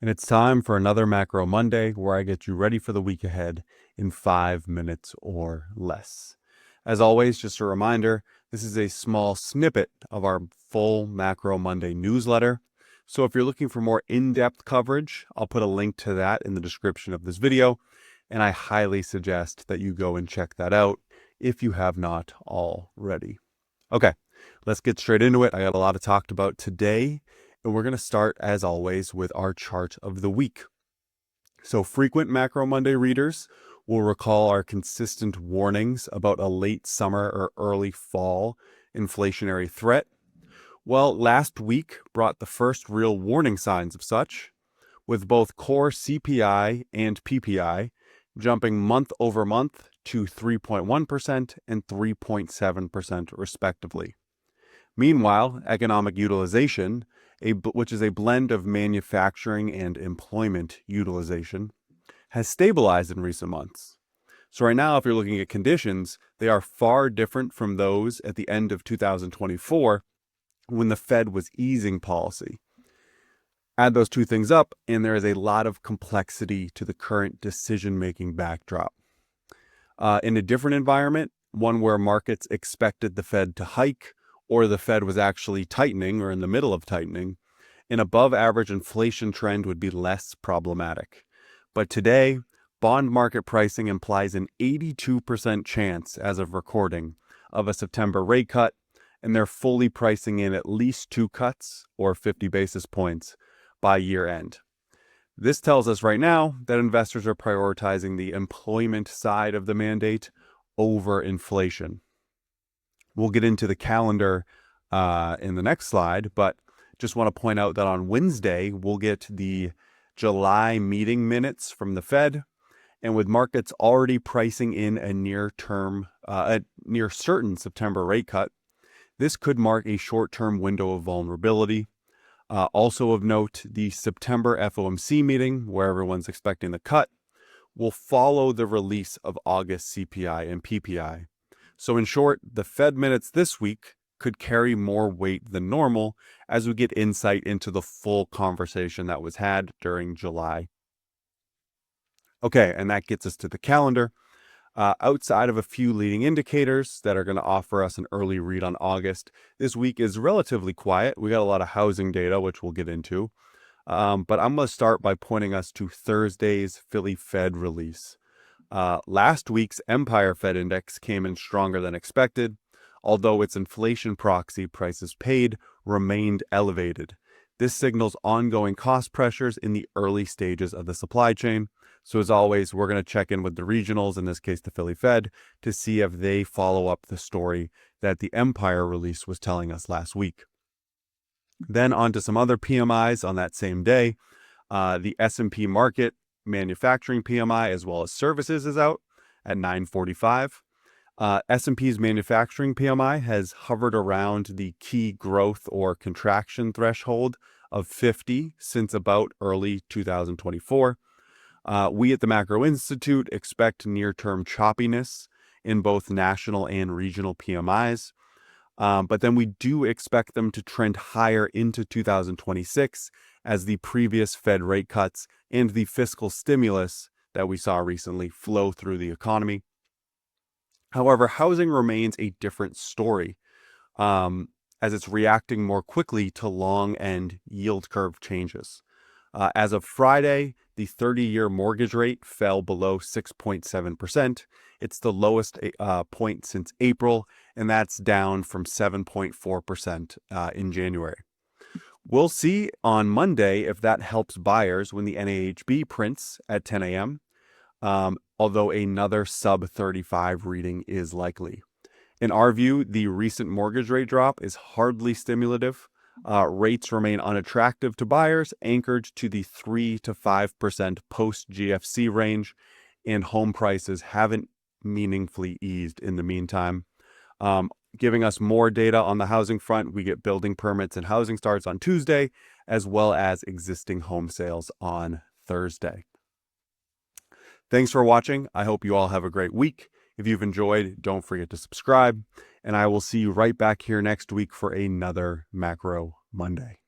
And it's time for another Macro Monday where I get you ready for the week ahead in 5 minutes or less. As always, just a reminder, this is a small snippet of our full Macro Monday newsletter. So if you're looking for more in-depth coverage, I'll put a link to that in the description of this video, and I highly suggest that you go and check that out if you have not already. Okay, let's get straight into it. I got a lot to talk about today. And we're going to start, as always, with our chart of the week. So frequent Macro Monday readers will recall our consistent warnings about a late summer or early fall inflationary threat. Well, last week brought the first real warning signs of such, with both core CPI and PPI jumping month over month to 3.1% and 3.7% respectively. Meanwhile, economic utilization, which is a blend of manufacturing and employment utilization, has stabilized in recent months. So right now, if you're looking at conditions, they are far different from those at the end of 2024 when the Fed was easing policy. Add those two things up, and there is a lot of complexity to the current decision-making backdrop. In a different environment, one where markets expected the Fed to hike, or the Fed was actually tightening or in the middle of tightening, an above-average inflation trend would be less problematic. But today, bond market pricing implies an 82% chance, as of recording, of a September rate cut, and they're fully pricing in at least 2 cuts, or 50 basis points, by year end. This tells us right now that investors are prioritizing the employment side of the mandate over inflation. We'll get into the calendar in the next slide, but just want to point out that on Wednesday, we'll get the July meeting minutes from the Fed, and with markets already pricing in a near certain September rate cut, this could mark a short-term window of vulnerability. Also of note, the September FOMC meeting, where everyone's expecting the cut, will follow the release of August CPI and PPI. So in short, the Fed minutes this week could carry more weight than normal as we get insight into the full conversation that was had during July. Okay, and that gets us to the calendar. Outside of a few leading indicators that are going to offer us an early read on August, this week is relatively quiet. We got a lot of housing data, which we'll get into. But I'm going to start by pointing us to Thursday's Philly Fed release. Last week's Empire Fed Index came in stronger than expected, although its inflation proxy, prices paid, remained elevated. This signals ongoing cost pressures in the early stages of the supply chain. So as always, we're going to check in with the regionals, in this case the Philly Fed, to see if they follow up the story that the Empire release was telling us last week. Then on to some other PMIs on that same day. The S&P market manufacturing PMI as well as services is out at 945. S&P's manufacturing PMI has hovered around the key growth or contraction threshold of 50 since about early 2024. We at the Macro Institute expect near-term choppiness in both national and regional PMIs. But then we do expect them to trend higher into 2026 as the previous Fed rate cuts and the fiscal stimulus that we saw recently flow through the economy. However, housing remains a different story as it's reacting more quickly to long end yield curve changes. As of Friday, the 30-year mortgage rate fell below 6.7%. It's the lowest point since April, and that's down from 7.4% in January. We'll see on Monday if that helps buyers when the NAHB prints at 10 a.m., although another sub-35 reading is likely. In our view, the recent mortgage rate drop is hardly stimulative. Rates remain unattractive to buyers, anchored to the 3 to 5% post-GFC range, and home prices haven't meaningfully eased in the meantime. Giving us more data on the housing front, we get building permits and housing starts on Tuesday, as well as existing home sales on Thursday. Thanks for watching. I hope you all have a great week. If you've enjoyed, don't forget to subscribe, and I will see you right back here next week for another Macro Monday.